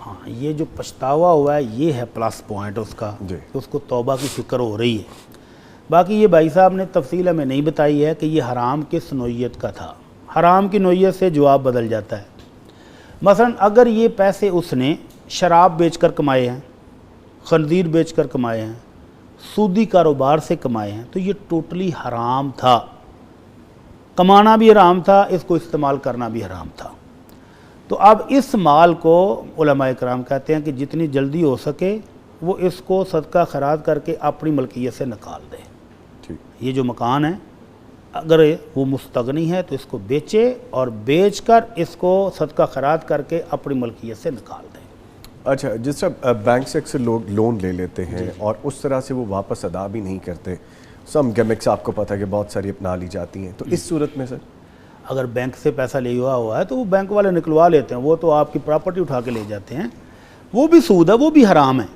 ہاں، یہ جو پچھتاوا ہوا ہے یہ ہے پلس پوائنٹ اس کا، کہ اس کو توبہ کی فکر ہو رہی ہے۔ باقی یہ بھائی صاحب نے تفصیل ہمیں نہیں بتائی ہے کہ یہ حرام کس نوعیت کا تھا، حرام کی نوعیت سے جواب بدل جاتا ہے۔ مثلا اگر یہ پیسے اس نے شراب بیچ کر کمائے ہیں، خنزیر بیچ کر کمائے ہیں، سودی کاروبار سے کمائے ہیں، تو یہ ٹوٹلی حرام تھا، کمانا بھی حرام تھا، اس کو استعمال کرنا بھی حرام تھا۔ تو اب اس مال کو علماء کرام کہتے ہیں کہ جتنی جلدی ہو سکے وہ اس کو صدقہ خیرات کر کے اپنی ملکیت سے نکال دے۔ یہ جو مکان ہے اگر وہ مستغنی ہے تو اس کو بیچے، اور بیچ کر اس کو صدقہ خیرات کر کے اپنی ملکیت سے نکال دے۔ اچھا، جس طرح بینک سے اکثر لوگ لون لے لیتے ہیں اور اس طرح سے وہ واپس ادا بھی نہیں کرتے، سم گیمکس آپ کو پتہ ہے کہ بہت ساری اپنا لی جاتی ہیں، تو اس صورت میں سر اگر بینک سے پیسہ لیا ہوا ہے تو وہ بینک والے نکلوا لیتے ہیں، وہ تو آپ کی پراپرٹی اٹھا کے لے جاتے ہیں، وہ بھی سود ہے، وہ بھی حرام ہے۔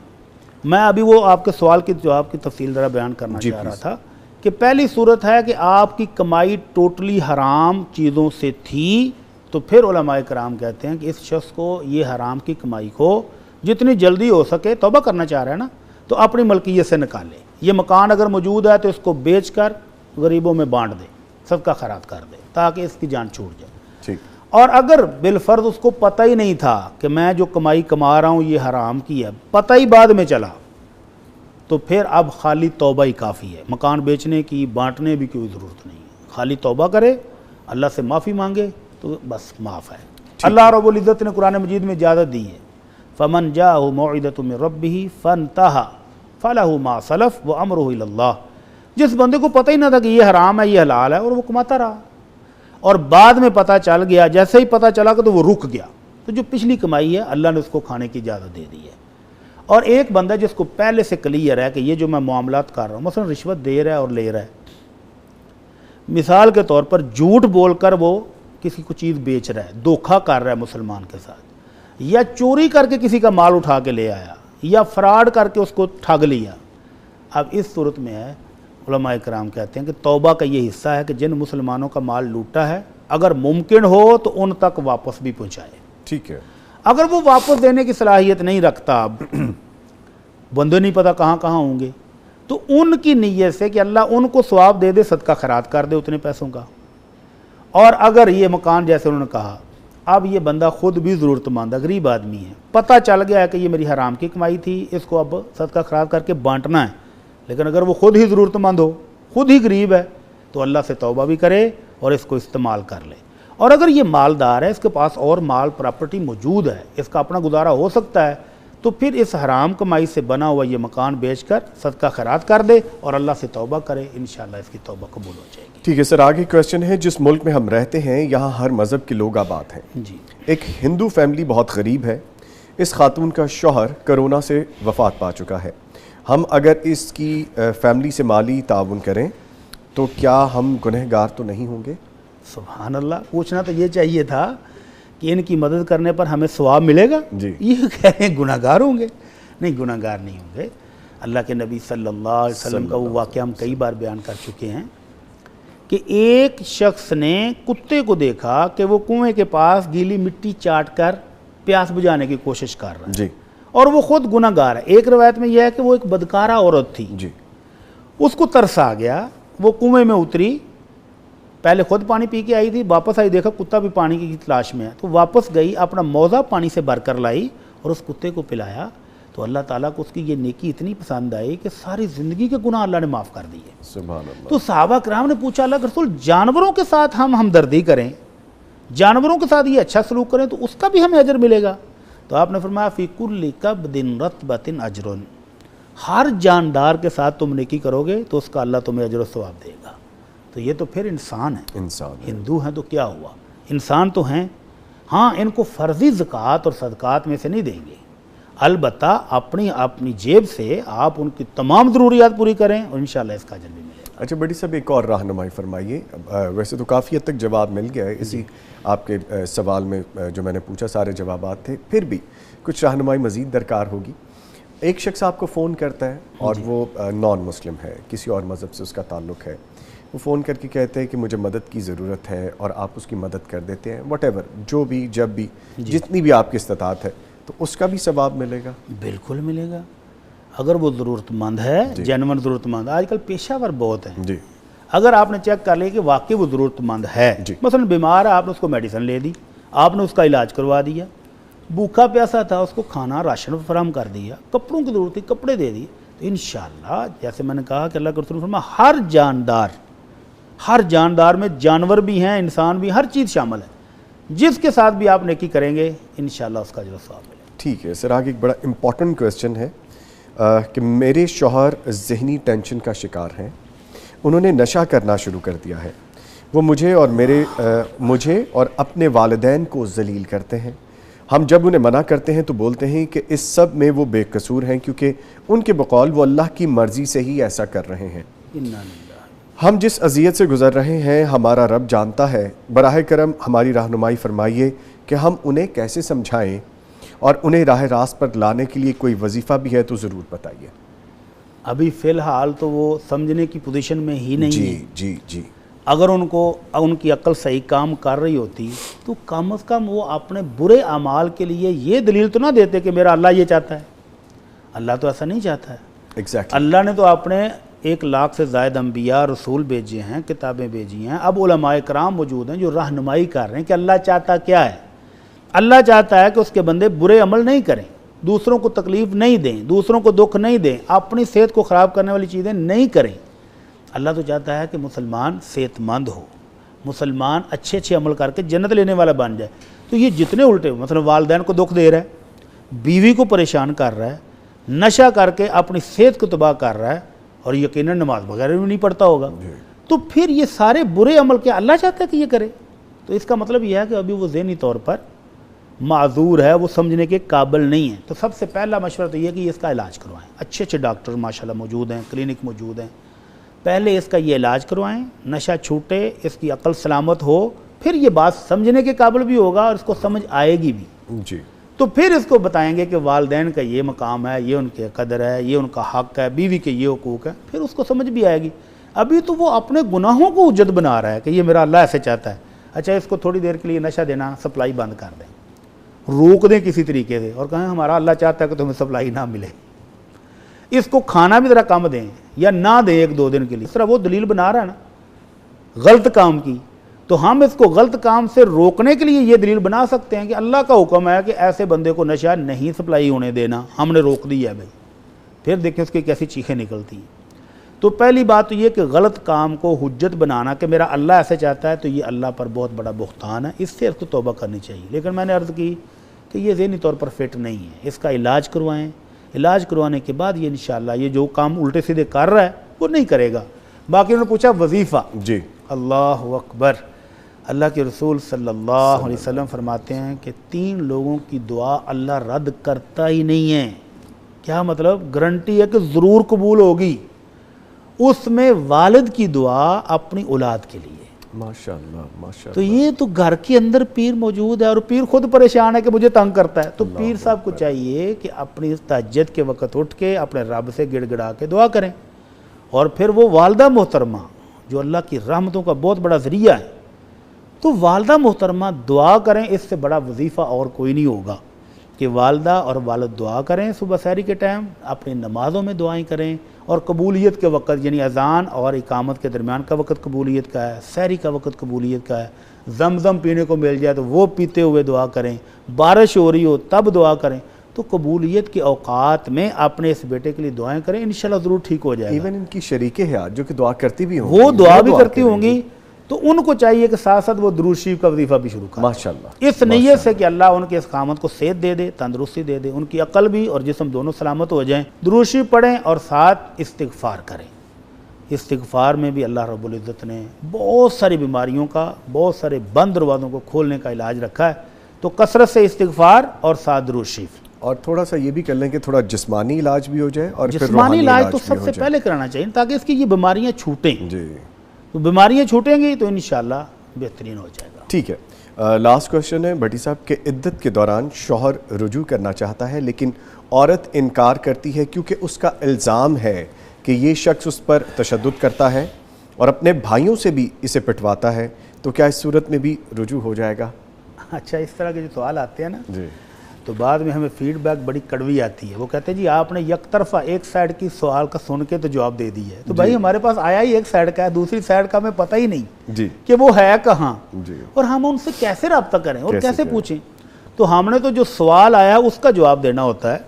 میں ابھی وہ آپ کے سوال کی جواب کی تفصیل ذرا بیان کرنا چاہ رہا تھا کہ پہلی صورت ہے کہ آپ کی کمائی ٹوٹلی حرام چیزوں سے تھی، تو پھر علماء کرام کہتے ہیں کہ اس شخص کو یہ حرام کی کمائی کو جتنی جلدی ہو سکے، توبہ کرنا چاہ رہا ہے نا، تو اپنی ملکیت سے نکالے۔ یہ مکان اگر موجود ہے تو اس کو بیچ کر غریبوں میں بانٹ دے، صدقہ خیرات کر دے تاکہ اس کی جان چھوٹ جائے۔ اور اگر بالفرض اس کو پتہ ہی نہیں تھا کہ میں جو کمائی کما رہا ہوں یہ حرام کی ہے، پتہ ہی بعد میں چلا، تو پھر اب خالی توبہ ہی کافی ہے، مکان بیچنے کی، بانٹنے بھی کوئی ضرورت نہیں ہے، خالی توبہ کرے، اللہ سے معافی مانگے تو بس معاف ہے۔ اللہ رب العزت نے قرآن مجید میں اجازت دی ہے، فمن جاءہ موعظۃ من ربہ فانتہی فلہ ما سلف وامرہ الی اللہ۔ جس بندے کو پتہ ہی نہ تھا کہ یہ حرام ہے یہ حلال ہے اور وہ کماتا رہا، اور بعد میں پتہ چل گیا، جیسے ہی پتہ چلا کہ تو وہ رک گیا، تو جو پچھلی کمائی ہے اللہ نے اس کو کھانے کی اجازت دے دی ہے۔ اور ایک بندہ جس کو پہلے سے کلیئر ہے کہ یہ جو میں معاملات کر رہا ہوں، مثلا رشوت دے رہا ہے اور لے رہا ہے، مثال کے طور پر جھوٹ بول کر وہ کسی کو چیز بیچ رہا ہے، دھوکہ کر رہا ہے مسلمان کے ساتھ، یا چوری کر کے کسی کا مال اٹھا کے لے آیا، یا فراڈ کر کے اس کو ٹھگ لیا، اب اس صورت میں ہے علماء کرام کہتے ہیں کہ توبہ کا یہ حصہ ہے کہ جن مسلمانوں کا مال لوٹا ہے اگر ممکن ہو تو ان تک واپس بھی پہنچائے. ٹھیک ہے. اگر وہ واپس دینے کی صلاحیت نہیں رکھتا، بندے نہیں پتہ کہاں کہاں ہوں گے، تو ان کی نیت سے کہ اللہ ان کو ثواب دے دے، صدقہ خیرات کر دے اتنے پیسوں کا. اور اگر یہ مکان جیسے انہوں نے کہا اب یہ بندہ خود بھی ضرورت مند ہے، غریب آدمی ہے، پتہ چل گیا ہے کہ یہ میری حرام کی کمائی تھی، اس کو اب صدقہ خیرات کر کے بانٹنا ہے، لیکن اگر وہ خود ہی ضرورت مند ہو، خود ہی غریب ہے، تو اللہ سے توبہ بھی کرے اور اس کو استعمال کر لے. اور اگر یہ مالدار ہے، اس کے پاس اور مال پراپرٹی موجود ہے، اس کا اپنا گزارا ہو سکتا ہے، تو پھر اس حرام کمائی سے بنا ہوا یہ مکان بیچ کر صدقہ خیرات کر دے اور اللہ سے توبہ کرے، انشاءاللہ اس کی توبہ قبول ہو جائے گی. ٹھیک ہے سر، آگے کویسچن ہے، جس ملک میں ہم رہتے ہیں یہاں ہر مذہب کے لوگ آباد ہیں. جی. ایک ہندو فیملی بہت غریب ہے، اس خاتون کا شوہر کرونا سے وفات پا چکا ہے. ہم اگر اس کی فیملی سے مالی تعاون کریں تو کیا ہم گنہگار تو نہیں ہوں گے؟ سبحان اللہ، پوچھنا تو یہ چاہیے تھا کہ ان کی مدد کرنے پر ہمیں ثواب ملے گا. جی. یہ کہہ رہے ہیں گناہ گار ہوں گے. نہیں، گناہ گار نہیں ہوں گے. اللہ کے نبی صلی اللہ علیہ وسلم کا وہ واقعہ ہم کئی بار بیان کر چکے ہیں کہ ایک شخص نے کتے کو دیکھا کہ وہ کنویں کے پاس گیلی مٹی چاٹ کر پیاس بجھانے کی کوشش کر رہا ہے. جی. اور وہ خود گناہ گار ہے. ایک روایت میں یہ ہے کہ وہ ایک بدکارہ عورت تھی. جی. اس کو ترس آ گیا، وہ کنویں میں اتری، پہلے خود پانی پی کے آئی تھی، واپس آئی، دیکھا کتا بھی پانی کی تلاش میں ہے، تو واپس گئی، اپنا موزہ پانی سے بھر کر لائی اور اس کتے کو پلایا. تو اللہ تعالیٰ کو اس کی یہ نیکی اتنی پسند آئی کہ ساری زندگی کے گناہ اللہ نے معاف کر دیے. سبحان اللہ. تو صحابہ کرام نے پوچھا اللہ کے رسول جانوروں کے ساتھ ہم ہمدردی کریں، جانوروں کے ساتھ یہ اچھا سلوک کریں تو اس کا بھی ہمیں اجر ملے گا؟ تو آپ نے فرمایا فی کل کبد رطبۃ اجر، ہر جاندار کے ساتھ تم نیکی کرو گے تو اس کا اللہ تمہیں اجر و ثواب دے گا. تو یہ تو پھر انسان ہے، ہندو ہیں تو کیا ہوا، انسان تو ہیں. ہاں، ان کو فرضی زکوٰۃ اور صدقات میں سے نہیں دیں گے، البتہ اپنی جیب سے آپ ان کی تمام ضروریات پوری کریں اور انشاءاللہ اس کا اجر بھی ملے گا. اچھا بڑی صاحب، ایک اور رہنمائی فرمائیے. ویسے تو کافی حد تک جواب مل گیا ہے اسی آپ کے سوال میں جو میں نے پوچھا، سارے جوابات تھے، پھر بھی کچھ رہنمائی مزید درکار ہوگی. ایک شخص آپ کو فون کرتا ہے اور وہ نان مسلم ہے، کسی اور مذہب سے اس کا تعلق ہے، وہ فون کر کے کہتے ہیں کہ مجھے مدد کی ضرورت ہے اور آپ اس کی مدد کر دیتے ہیں، واٹ ایور، جو بھی، جب بھی، جتنی بھی آپ کی استطاعت ہے، تو اس کا بھی ثواب ملے گا؟ بالکل ملے گا، اگر وہ ضرورت مند ہے، جینون ضرورت مند. آج کل پیشہ ور بہت ہیں. جی. اگر آپ نے چیک کر لیا کہ واقعی وہ ضرورت مند ہے، مثلا بیمار ہے، آپ نے اس کو میڈیسن لے دی، آپ نے اس کا علاج کروا دیا، بھوکا پیاسا تھا، اس کو کھانا راشن فراہم کر دیا، کپڑوں کی ضرورت تھی، کپڑے دے دیے، تو انشاءاللہ جیسے میں نے کہا کہ اللہ کے رسول نے فرمایا ہر جاندار میں جانور بھی ہیں، انسان بھی، ہر چیز شامل ہے، جس کے ساتھ بھی آپ نیکی کریں گے انشاءاللہ اس کا اجر و ثواب ملے گا. ٹھیک ہے سر، آگے ایک بڑا امپورٹنٹ کویسچن ہے کہ میرے شوہر ذہنی ٹینشن کا شکار ہیں، انہوں نے نشہ کرنا شروع کر دیا ہے، وہ مجھے اور اپنے والدین کو ذلیل کرتے ہیں. ہم جب انہیں منع کرتے ہیں تو بولتے ہیں کہ اس سب میں وہ بے قصور ہیں کیونکہ ان کے بقول وہ اللہ کی مرضی سے ہی ایسا کر رہے ہیں. ہم جس اذیت سے گزر رہے ہیں ہمارا رب جانتا ہے. براہ کرم ہماری رہنمائی فرمائیے کہ ہم انہیں کیسے سمجھائیں اور انہیں راہ راست پر لانے کے لیے کوئی وظیفہ بھی ہے تو ضرور بتائیے. ابھی فی الحال تو وہ سمجھنے کی پوزیشن میں ہی نہیں ہے. جی. اگر ان کی عقل صحیح کام کر رہی ہوتی تو کم از کم وہ اپنے برے اعمال کے لیے یہ دلیل تو نہ دیتے کہ میرا اللہ یہ چاہتا ہے. اللہ تو ایسا نہیں چاہتا ہے. اللہ نے تو اپنے 1,00,000 سے زائد انبیاء رسول بھیجے ہیں، کتابیں بھیجی ہیں. اب علماء کرام موجود ہیں جو رہنمائی کر رہے ہیں کہ اللہ چاہتا کیا ہے. اللہ چاہتا ہے کہ اس کے بندے برے عمل نہیں کریں، دوسروں کو تکلیف نہیں دیں، دوسروں کو دکھ نہیں دیں، اپنی صحت کو خراب کرنے والی چیزیں نہیں کریں. اللہ تو چاہتا ہے کہ مسلمان صحت مند ہو، مسلمان اچھے عمل کر کے جنت لینے والا بن جائے. تو یہ جتنے الٹے مثلا والدین کو دکھ دے رہا ہے، بیوی کو پریشان کر رہا ہے، نشہ کر کے اپنی صحت کو تباہ کر رہا ہے اور یقیناً نماز وغیرہ بھی نہیں پڑھتا ہوگا، تو پھر یہ سارے برے عمل کیا اللہ چاہتا ہے کہ یہ کرے؟ تو اس کا مطلب یہ ہے کہ ابھی وہ ذہنی طور پر معذور ہے، وہ سمجھنے کے قابل نہیں ہے. تو سب سے پہلا مشورہ تو یہ کہ اس کا علاج کروائیں. اچھے ڈاکٹر ماشاءاللہ موجود ہیں، کلینک موجود ہیں. پہلے اس کا یہ علاج کروائیں، نشہ چھوٹے، اس کی عقل سلامت ہو، پھر یہ بات سمجھنے کے قابل بھی ہوگا اور اس کو سمجھ آئے گی بھی. جی. تو پھر اس کو بتائیں گے کہ والدین کا یہ مقام ہے، یہ ان کے قدر ہے، یہ ان کا حق ہے، بیوی کے یہ حقوق ہے، پھر اس کو سمجھ بھی آئے گی. ابھی تو وہ اپنے گناہوں کو حجت بنا رہا ہے کہ یہ میرا اللہ ایسے چاہتا ہے، اچھا اس کو تھوڑی دیر کے لیے نشہ دینا سپلائی بند کر دیں، روک دیں کسی طریقے سے، اور کہیں ہمارا اللہ چاہتا ہے کہ تمہیں سپلائی نہ ملے، اس کو کھانا بھی ذرا کم دیں یا نہ دیں 1-2 دن کے لیے، اس طرح وہ دلیل بنا رہا ہے نا غلط کام کی، تو ہم اس کو غلط کام سے روکنے کے لیے یہ دلیل بنا سکتے ہیں کہ اللہ کا حکم ہے کہ ایسے بندے کو نشہ نہیں سپلائی ہونے دینا، ہم نے روک دیا ہے بھائی، پھر دیکھیں اس کی کیسی چیخیں نکلتی ہیں۔ تو پہلی بات تو یہ کہ غلط کام کو حجت بنانا کہ میرا اللہ ایسے چاہتا ہے، تو یہ اللہ پر بہت بڑا بہتان ہے، اس سے اس کو توبہ کرنی چاہیے۔ لیکن میں نے عرض کی کہ یہ ذہنی طور پر فٹ نہیں ہے، اس کا علاج کروائیں، علاج کروانے کے بعد یہ انشاءاللہ یہ جو کام الٹے سیدھے کر رہا ہے وہ نہیں کرے گا۔ باقی انہوں نے پوچھا وظیفہ، جی اللہ اکبر، اللہ کے رسول صلی اللہ علیہ وسلم فرماتے ہیں کہ 3 لوگوں کی دعا اللہ رد کرتا ہی نہیں ہے۔ کیا مطلب؟ گارنٹی ہے کہ ضرور قبول ہوگی، اس میں والد کی دعا اپنی اولاد کے لیے، ماشاءاللہ تو ماشاءاللہ۔ یہ تو گھر کے اندر پیر موجود ہے اور پیر خود پریشان ہے کہ مجھے تنگ کرتا ہے، تو پیر صاحب کو چاہیے کہ اپنی تہجد کے وقت اٹھ کے اپنے رب سے گڑ گڑا کے دعا کریں، اور پھر وہ والدہ محترمہ جو اللہ کی رحمتوں کا بہت بڑا ذریعہ ہے، تو والدہ محترمہ دعا کریں، اس سے بڑا وظیفہ اور کوئی نہیں ہوگا کہ والدہ اور والد دعا کریں، صبح سحری کے ٹائم اپنی نمازوں میں دعائیں کریں، اور قبولیت کے وقت یعنی اذان اور اقامت کے درمیان کا وقت قبولیت کا ہے، سحری کا وقت قبولیت کا ہے، زمزم پینے کو مل جائے تو وہ پیتے ہوئے دعا کریں، بارش ہو رہی ہو تب دعا کریں، تو قبولیت کے اوقات میں اپنے اس بیٹے کے لیے دعائیں کریں، انشاءاللہ ضرور ٹھیک ہو جائے گا۔ ایون ان کی شریک حیات جو کہ دعا کرتی بھی ہوں گی، وہ دعا بھی کرتی کریں ہوں گی، تو ان کو چاہیے کہ ساتھ ساتھ وہ درود شریف کا وظیفہ بھی شروع کریں، ماشاءاللہ، اس نیت سے کہ اللہ ان کے استقامت کو صحت دے دے، تندرستی دے دے، ان کی عقل بھی اور جسم دونوں سلامت ہو جائیں۔ درود شریف پڑھیں اور ساتھ استغفار کریں۔ استغفار میں بھی اللہ رب العزت نے بہت ساری بیماریوں کا، بہت سارے بند دروازوں کو کھولنے کا علاج رکھا ہے، تو کثرت سے استغفار اور ساتھ درود شریف۔ اور تھوڑا سا یہ بھی کر لیں کہ تھوڑا جسمانی علاج بھی ہو جائے اور پھر جسمانی روحانی علاج تو بھی سب ہو سے جائے۔ پہلے کرانا چاہیے تاکہ اس کی یہ بیماریاں چھوٹیں، جی تو بیماریاں چھوٹیں گی تو انشاءاللہ بہترین ہو جائے گا۔ ٹھیک ہے، لاسٹ کوشچن ہے بھٹی صاحب کہ عدت کے دوران شوہر رجوع کرنا چاہتا ہے لیکن عورت انکار کرتی ہے کیونکہ اس کا الزام ہے کہ یہ شخص اس پر تشدد کرتا ہے اور اپنے بھائیوں سے بھی اسے پٹواتا ہے، تو کیا اس صورت میں بھی رجوع ہو جائے گا؟ اچھا، اس طرح کے جو سوال آتے ہیں نا جی تو بعد میں ہمیں فیڈ بیک بڑی کڑوی آتی ہے، وہ کہتے ہیں جی آپ نے یک طرفہ ایک سائیڈ کی سوال کا سن کے تو جواب دے دی ہے، تو بھائی ہمارے پاس آیا ہی ایک سائیڈ کا ہے، دوسری سائیڈ کا ہمیں پتہ ہی نہیں جی کہ وہ ہے کہاں، جی اور ہم ان سے کیسے رابطہ کریں اور کیسے کیسے کریں؟ پوچھیں۔ تو ہم نے تو جو سوال آیا اس کا جواب دینا ہوتا ہے۔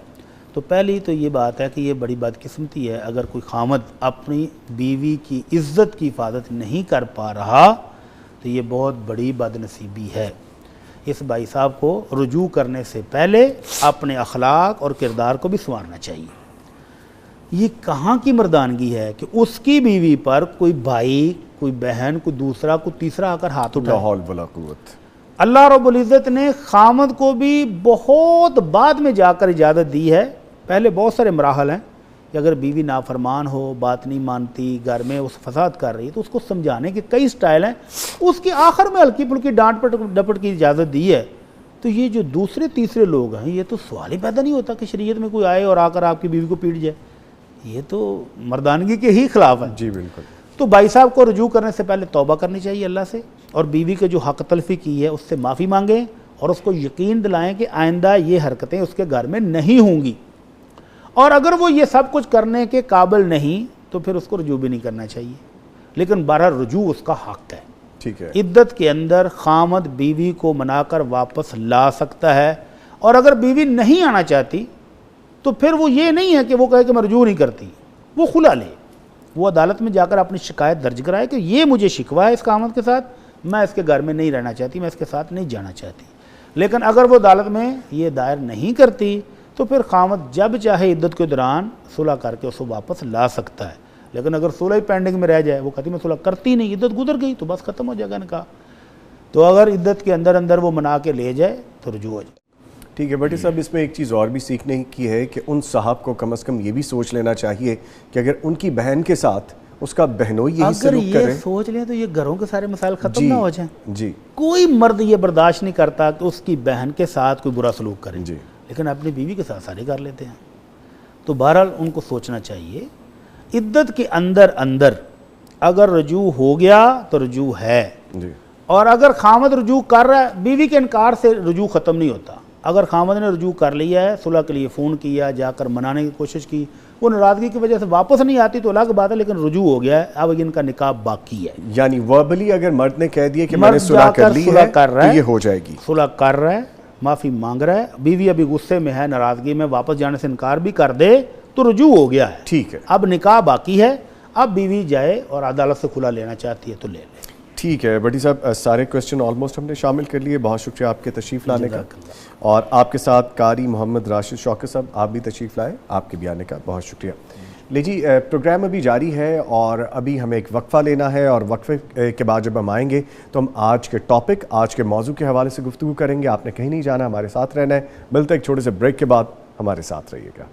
تو پہلی تو یہ بات ہے کہ یہ بڑی بدقسمتی ہے اگر کوئی خامد اپنی بیوی کی عزت کی حفاظت نہیں کر پا رہا، تو یہ بہت بڑی بد نصیبی ہے۔ اس بھائی صاحب کو رجوع کرنے سے پہلے اپنے اخلاق اور کردار کو بھی سنوارنا چاہیے۔ یہ کہاں کی مردانگی ہے کہ اس کی بیوی پر کوئی بھائی، کوئی بہن، کوئی دوسرا، کوئی تیسرا آ کر ہاتھ اٹھائے۔ لا حول ولا قوت۔ اللہ رب العزت نے خامد کو بھی بہت بعد میں جا کر اجازت دی ہے، پہلے بہت سارے مراحل ہیں کہ اگر بیوی نافرمان ہو، بات نہیں مانتی، گھر میں اس فساد کر رہی ہے تو اس کو سمجھانے کے کئی سٹائل ہیں، اس کے آخر میں ہلکی پھلکی ڈانٹ ڈپٹ کی اجازت دی ہے۔ تو یہ جو دوسرے تیسرے لوگ ہیں یہ تو سوال ہی پیدا نہیں ہوتا کہ شریعت میں کوئی آئے اور آ کر آپ کی بیوی کو پیٹ جائے، یہ تو مردانگی کے ہی خلاف ہے۔ جی بالکل۔ تو بھائی صاحب کو رجوع کرنے سے پہلے توبہ کرنی چاہیے اللہ سے، اور بیوی کے جو حق تلفی کی ہے اس سے معافی مانگیں اور اس کو یقین دلائیں کہ آئندہ یہ حرکتیں اس کے گھر میں نہیں ہوں گی، اور اگر وہ یہ سب کچھ کرنے کے قابل نہیں تو پھر اس کو رجوع بھی نہیں کرنا چاہیے، لیکن بہرحال رجوع اس کا حق ہے۔ ٹھیک ہے۔ عدت کے اندر خامد بیوی کو منا کر واپس لا سکتا ہے، اور اگر بیوی نہیں آنا چاہتی تو پھر وہ یہ نہیں ہے کہ وہ کہے کہ میں رجوع نہیں کرتی، وہ خلا لے، وہ عدالت میں جا کر اپنی شکایت درج کرائے کہ یہ مجھے شکوہ ہے اس خامد کے ساتھ، میں اس کے گھر میں نہیں رہنا چاہتی، میں اس کے ساتھ نہیں جانا چاہتی۔ لیکن اگر وہ عدالت میں یہ دائر نہیں کرتی تو پھر خامد جب چاہے عدت کے دوران صلح کر کے اس کو واپس لا سکتا ہے۔ لیکن اگر صلح ہی پینڈنگ میں رہ جائے، وہ کہتی میں صلح کرتی نہیں، عدت گزر گئی، تو بس ختم ہو جائے گا نکاح۔ تو اگر عدت کے اندر اندر وہ منا کے لے جائے تو رجوع ہو جائے۔ ٹھیک ہے بھٹی صاحب، اس میں ایک چیز اور بھی سیکھنے کی ہے کہ ان صاحب کو کم از کم یہ بھی سوچ لینا چاہیے کہ اگر ان کی بہن کے ساتھ اس کا بہنوئی یہی اگر سلوک کرے، یہ سوچ لیں تو یہ گھروں کے سارے مسائل ختم نہ ہو جائیں۔ جی کوئی مرد یہ برداشت نہیں کرتا کہ اس کی بہن کے ساتھ کوئی برا سلوک کرے، جی لیکن اپنی بیوی کے ساتھ سارے کر لیتے ہیں۔ تو بہرحال ان کو سوچنا چاہیے عدت کے اندر اندر اگر رجوع ہو گیا تو رجوع ہے، جی اور اگر خامد رجوع کر رہا ہے، بیوی کے انکار سے رجوع ختم نہیں ہوتا۔ اگر خامد نے رجوع کر لیا ہے، صلح کے لیے فون کیا، جا کر منانے کی کوشش کی، وہ ناراضگی کی وجہ سے واپس نہیں آتی تو الگ بات ہے، لیکن رجوع ہو گیا ہے، اب ان کا نکاح باقی ہے۔ یعنی وربلی اگر مرد نے کہہ دیا کہ میں نے مرد صلح جا کر لی صلح ہے کر رہا تو ہے، یہ ہو جائے گی، صلح کر رہا ہے، معافی مانگ رہا ہے، بیوی ابھی غصے میں ہے، ناراضگی میں، واپس جانے سے انکار بھی کر دے تو رجوع ہو گیا ہے، ٹھیک ہے، اب نکاح باقی ہے، اب بیوی جائے اور عدالت سے کھلا لینا چاہتی ہے تو لے لے۔ ٹھیک ہے بھٹی صاحب، سارے کوسچن آلموسٹ ہم نے شامل کر لیے، بہت شکریہ آپ کے تشریف لانے کا، اور آپ کے ساتھ قاری محمد راشد شوکت صاحب، آپ بھی تشریف لائے، آپ کے بھی آنے کا بہت شکریہ۔ لے جی، پروگرام ابھی جاری ہے اور ابھی ہمیں ایک وقفہ لینا ہے، اور وقفے کے بعد جب ہم آئیں گے تو ہم آج کے ٹاپک، آج کے موضوع کے حوالے سے گفتگو کریں گے۔ آپ نے کہیں نہیں جانا، ہمارے ساتھ رہنا ہے، ملتے ایک چھوٹے سے بریک کے بعد، ہمارے ساتھ رہیے گا۔